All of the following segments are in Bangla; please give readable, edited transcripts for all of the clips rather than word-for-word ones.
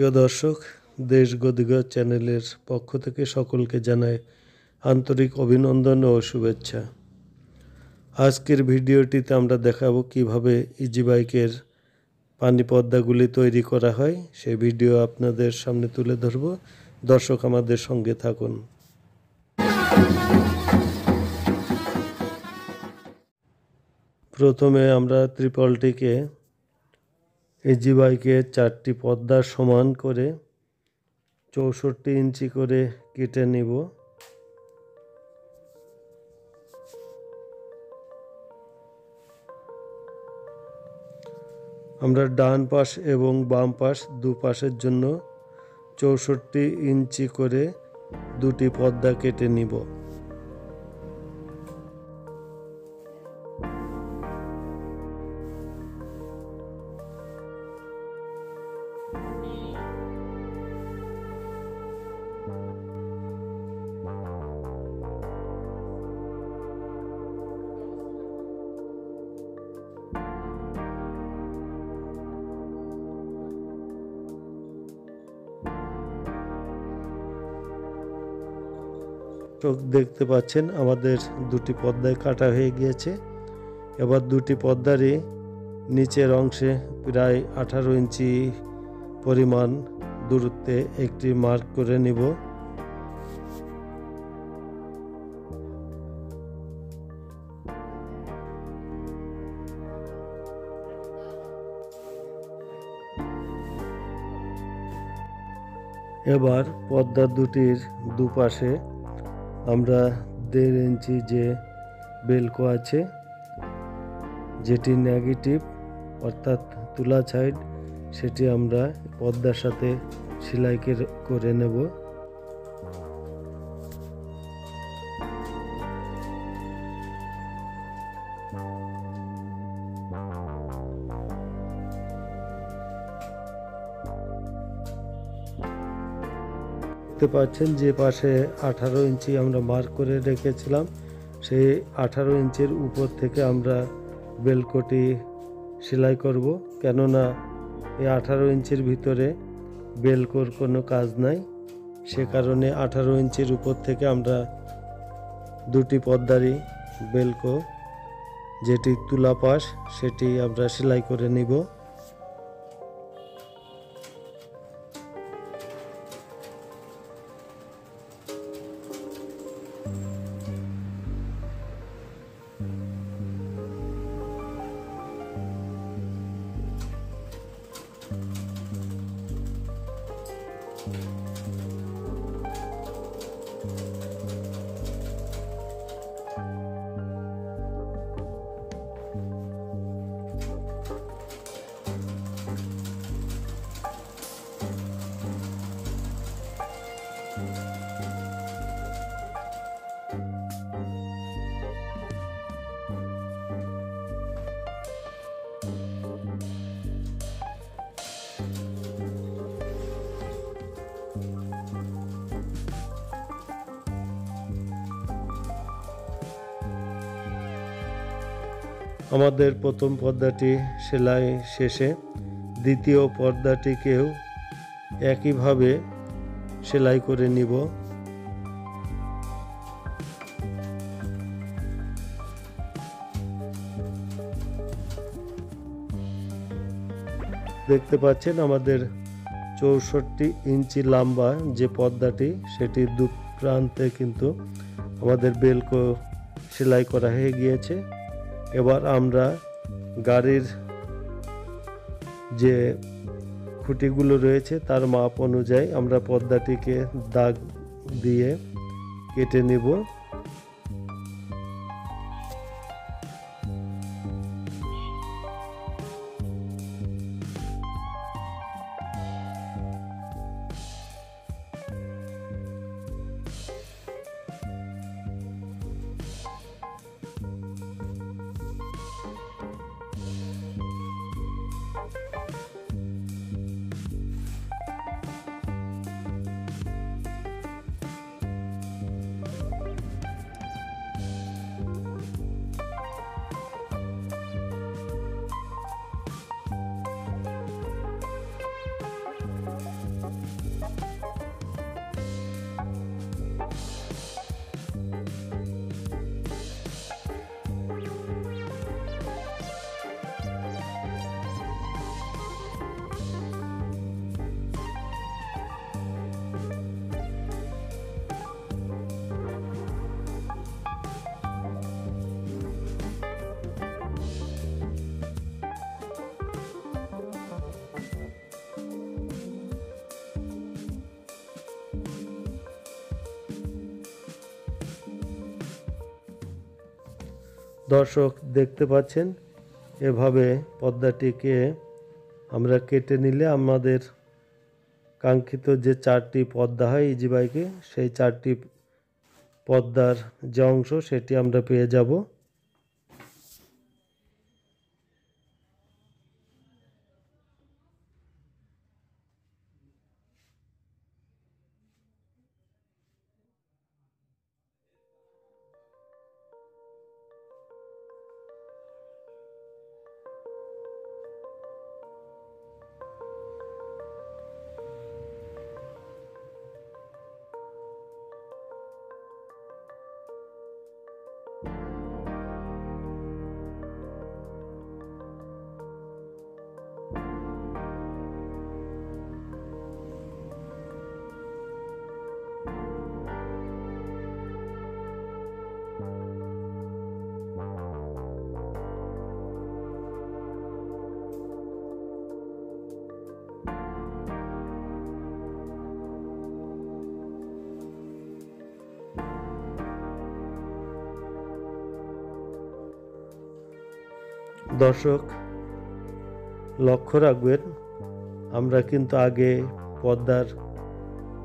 প্রিয় দর্শক, দেশ গদিগত চ্যানেলের পক্ষ থেকে সকলকে জানাই আন্তরিক অভিনন্দন ও শুভেচ্ছা। আজকের ভিডিওটিতে আমরা দেখাবো কিভাবে ইজি বাইকের পানি পর্দাগুলি তৈরি করা হয়। সেই ভিডিও আপনাদের সামনে তুলে ধরব। দর্শক আমাদের সঙ্গে থাকুন। প্রথমে আমরা ত্রিপলটিকে ইজি বাইকের 4টি পর্দার সমান করে 64 ইঞ্চি করে কেটে নিব। আমরা ডান পাশ এবং বাম পাশ দুপাশের জন্য 64 ইঞ্চি করে দুটি পর্দা কেটে নিব। দেখতে পাচ্ছেন আমাদের দুটি পর্দায় কাটা হয়ে গিয়েছে। এবার দুটি পর্দারই নিচের অংশে প্রায় 18 ইঞ্চি পরিমাণ দূরত্বে একটি মার্ক করে নিব। এবার পর্দা দুটির দুপাশে আমরা 1.5 ইঞ্চি যে বেলকো আছে, যেটি নেগেটিভ অর্থাৎ তুলা সাইড, সেটি আমরা পর্দার সাথে সেলাই করে নেব। দেখতে পাচ্ছেন যে পাশে 18 ইঞ্চি আমরা মার্ক করে রেখেছিলাম, সেই 18 ইঞ্চির উপর থেকে আমরা বেলকোটি সেলাই করব। কেননা এই 18 ইঞ্চির ভিতরে বেলকোর কোনো কাজ নাই, সে কারণে 18 ইঞ্চির উপর থেকে আমরা দুটি পর্দারই বেলকো, যেটি তুলা পাশ, সেটি আমরা সেলাই করে নিব। আমাদের প্রথম পর্দাটি সেলাই শেষে দ্বিতীয় পর্দাটিকেও একইভাবে সেলাই করে নিব। দেখতে পাচ্ছেন আমাদের 64 ইঞ্চি লম্বা যে পর্দাটি, সেটি দু প্রান্তে কিন্তু আমাদের বেলকো সেলাই করা হয়ে গিয়েছে। এবার আমরা গাড়ির যে খুঁটিগুলো রয়েছে তার মাপ অনুযায়ী আমরা পর্দাটিকে দাগ দিয়ে কেটে নেব। দর্শক দেখতে পাচ্ছেন, এভাবে পর্দাটিকে আমরা কেটে নিলে আমাদের কাঙ্ক্ষিত যে 4টি পর্দা হয় ইজি বাইকে, সেই 4টি পর্দার যে অংশ সেটি আমরা পেয়ে যাব। দর্শক লক্ষ্য রাখবেন, আমরা কিন্তু আগে পর্দার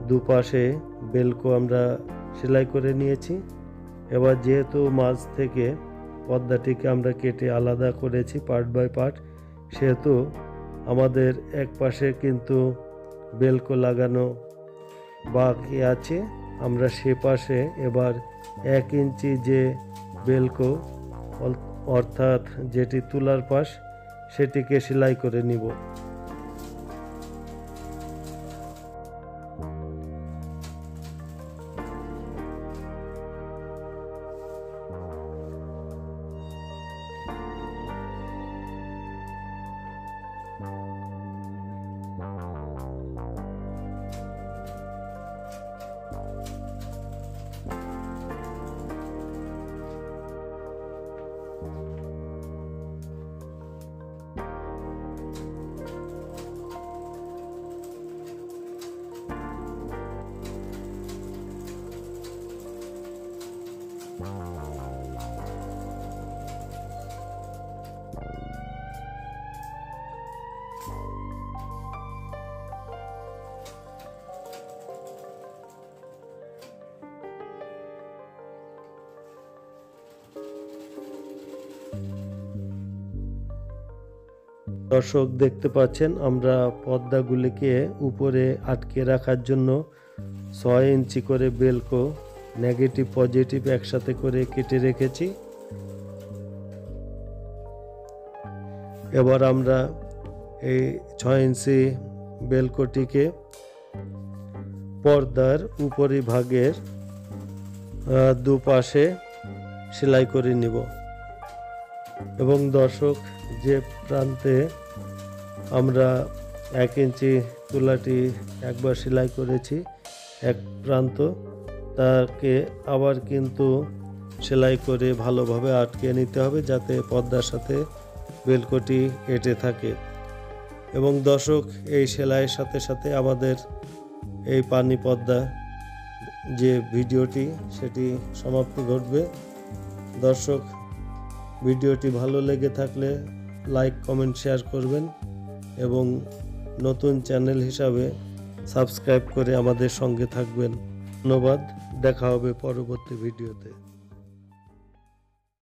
দুপাশে বেলকো আমরা সেলাই করে নিয়েছি। এবার যেহেতু মাঝ থেকে পর্দাটিকে আমরা কেটে আলাদা করেছি পার্ট বাই পার্ট, সেহেতু আমাদের এক পাশে কিন্তু বেলকো লাগানো বাকি আছে। আমরা সে পাশে এবার 1 ইঞ্চি যে বেলকো অর্থাৎ যেটি তুলার পাশ সেটিকে সেলাই করে নিব। দর্শক দেখতে পাচ্ছেন, আমরা পর্দাগুলিকে উপরে আটকে রাখার জন্য 6 ইঞ্চি করে বেলকো নেগেটিভ পজিটিভ একসাথে করে কেটে রেখেছি। এবার আমরা এই 6 ইঞ্চি বেলকোটিকে পর্দার উপরি ভাগের দুপাশে সেলাই করে নিব। এবং দর্শক যে প্রান্তে আমরা 1 ইঞ্চি তুলাটি একবার সেলাই করেছি এক প্রান্ত, তাকে আবার কিন্তু সেলাই করে ভালোভাবে আটকে নিতে হবে যাতে পর্দার সাথে বেলকোটি এঁটে থাকে। এবং দর্শক এই সেলাইয়ের সাথে সাথে আমাদের এই পানি পর্দা যে ভিডিওটি সেটি সমাপ্তি ঘটবে। দর্শক ভিডিওটি ভালো লেগে থাকলে লাইক কমেন্ট শেয়ার করবেন এবং নতুন চ্যানেল হিসাবে সাবস্ক্রাইব করে আমাদের সঙ্গে থাকবেন। ধন্যবাদ, দেখা হবে পরবর্তী ভিডিওতে।